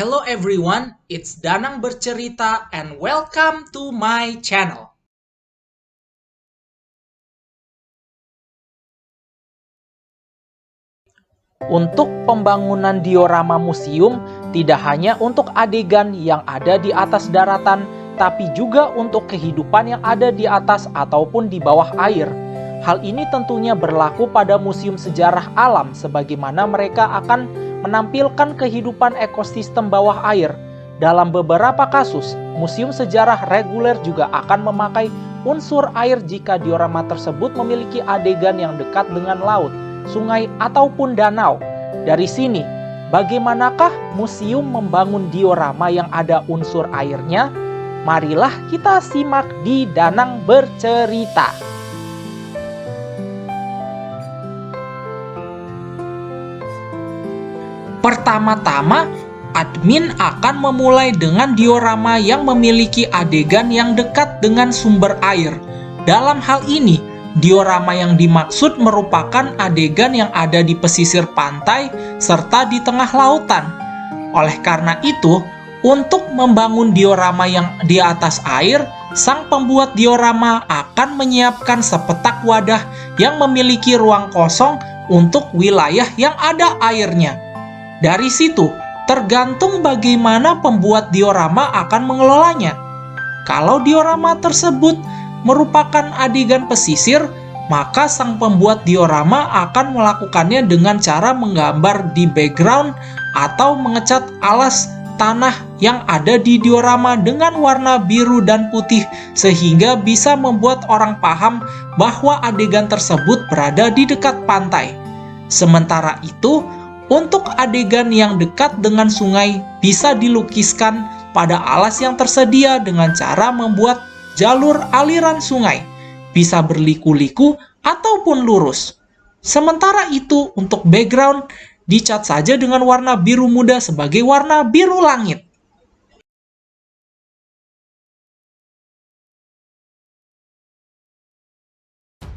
Hello everyone, it's Danang Bercerita and welcome to my channel. Untuk pembangunan diorama museum tidak hanya untuk adegan yang ada di atas daratan, tapi juga untuk kehidupan yang ada di atas ataupun di bawah air. Hal ini tentunya berlaku pada museum sejarah alam sebagaimana mereka akan menampilkan kehidupan ekosistem bawah air. Dalam beberapa kasus, museum sejarah reguler juga akan memakai unsur air jika diorama tersebut memiliki adegan yang dekat dengan laut, sungai, ataupun danau. Dari sini, bagaimanakah museum membangun diorama yang ada unsur airnya? Marilah kita simak di Danang Bercerita. Pertama-tama, admin akan memulai dengan diorama yang memiliki adegan yang dekat dengan sumber air. Dalam hal ini, diorama yang dimaksud merupakan adegan yang ada di pesisir pantai serta di tengah lautan. Oleh karena itu, untuk membangun diorama yang di atas air, sang pembuat diorama akan menyiapkan sepetak wadah yang memiliki ruang kosong untuk wilayah yang ada airnya. Dari situ, tergantung bagaimana pembuat diorama akan mengelolanya. Kalau diorama tersebut merupakan adegan pesisir, maka sang pembuat diorama akan melakukannya dengan cara menggambar di background atau mengecat alas tanah yang ada di diorama dengan warna biru dan putih sehingga bisa membuat orang paham bahwa adegan tersebut berada di dekat pantai. Sementara itu, untuk adegan yang dekat dengan sungai bisa dilukiskan pada alas yang tersedia dengan cara membuat jalur aliran sungai, bisa berliku-liku ataupun lurus. Sementara itu, untuk background dicat saja dengan warna biru muda sebagai warna biru langit.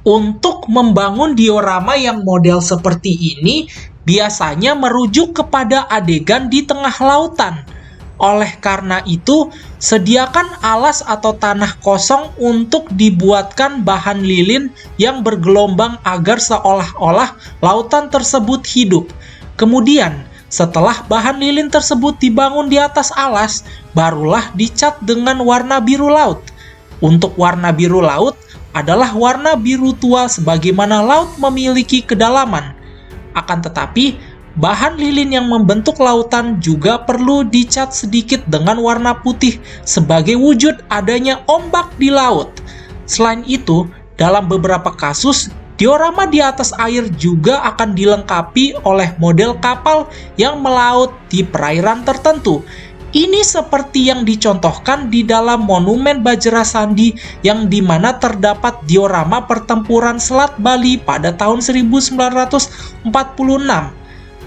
Untuk membangun diorama yang model seperti ini, biasanya merujuk kepada adegan di tengah lautan. Oleh karena itu, sediakan alas atau tanah kosong untuk dibuatkan bahan lilin yang bergelombang agar seolah-olah lautan tersebut hidup. Kemudian, setelah bahan lilin tersebut dibangun di atas alas, barulah dicat dengan warna biru laut. Untuk warna biru laut adalah warna biru tua sebagaimana laut memiliki kedalaman. Akan tetapi, bahan lilin yang membentuk lautan juga perlu dicat sedikit dengan warna putih sebagai wujud adanya ombak di laut. Selain itu, dalam beberapa kasus, diorama di atas air juga akan dilengkapi oleh model kapal yang melaut di perairan tertentu. Ini seperti yang dicontohkan di dalam Monumen Bajra Sandi yang dimana terdapat diorama pertempuran Selat Bali pada tahun 1946.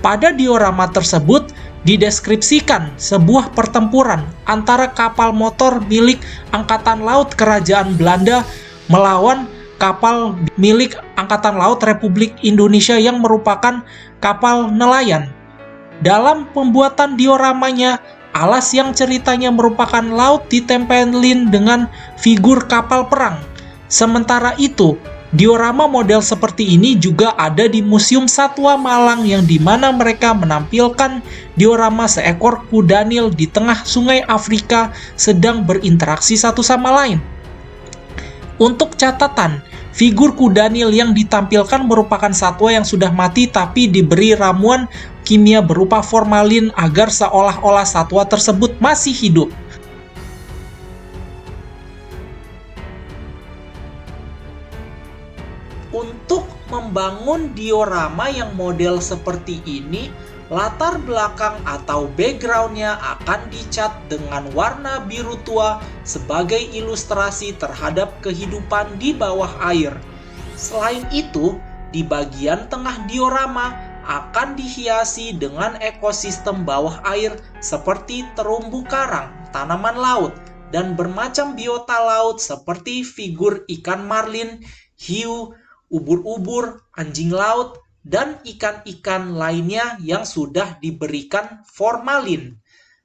Pada diorama tersebut dideskripsikan sebuah pertempuran antara kapal motor milik Angkatan Laut Kerajaan Belanda melawan kapal milik Angkatan Laut Republik Indonesia yang merupakan kapal nelayan. Dalam pembuatan dioramanya, alas yang ceritanya merupakan laut ditempelin dengan figur kapal perang. Sementara itu, diorama model seperti ini juga ada di Museum Satwa Malang yang dimana mereka menampilkan diorama seekor kuda Nil di tengah sungai Afrika sedang berinteraksi satu sama lain. Untuk catatan, figur kuda Nil yang ditampilkan merupakan satwa yang sudah mati tapi diberi ramuan kimia berupa formalin agar seolah-olah satwa tersebut masih hidup. Untuk membangun diorama yang model seperti ini, latar belakang atau backgroundnya akan dicat dengan warna biru tua sebagai ilustrasi terhadap kehidupan di bawah air. Selain itu, di bagian tengah diorama akan dihiasi dengan ekosistem bawah air seperti terumbu karang, tanaman laut, dan bermacam biota laut seperti figur ikan marlin, hiu, ubur-ubur, anjing laut, dan ikan-ikan lainnya yang sudah diberikan formalin.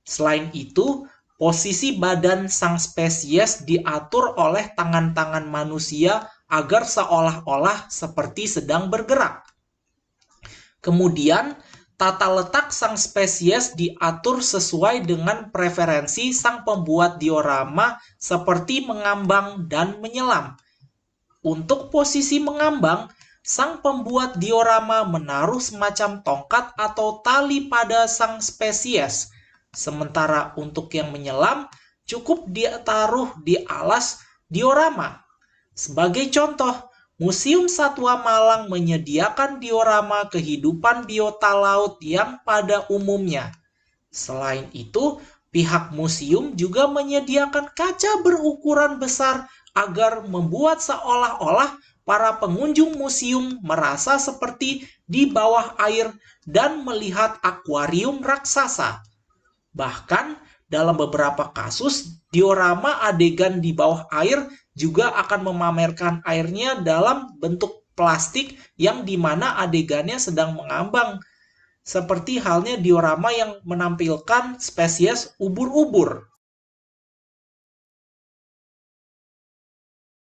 Selain itu, posisi badan sang spesies diatur oleh tangan-tangan manusia agar seolah-olah seperti sedang bergerak. Kemudian, tata letak sang spesies diatur sesuai dengan preferensi sang pembuat diorama seperti mengambang dan menyelam. Untuk posisi mengambang, sang pembuat diorama menaruh semacam tongkat atau tali pada sang spesies. Sementara untuk yang menyelam, cukup ditaruh di alas diorama. Sebagai contoh, Museum Satwa Malang menyediakan diorama kehidupan biota laut yang pada umumnya. Selain itu, pihak museum juga menyediakan kaca berukuran besar agar membuat seolah-olah para pengunjung museum merasa seperti di bawah air dan melihat akuarium raksasa. Bahkan, dalam beberapa kasus, diorama adegan di bawah air juga akan memamerkan airnya dalam bentuk plastik yang dimana adegannya sedang mengambang. Seperti halnya diorama yang menampilkan spesies ubur-ubur.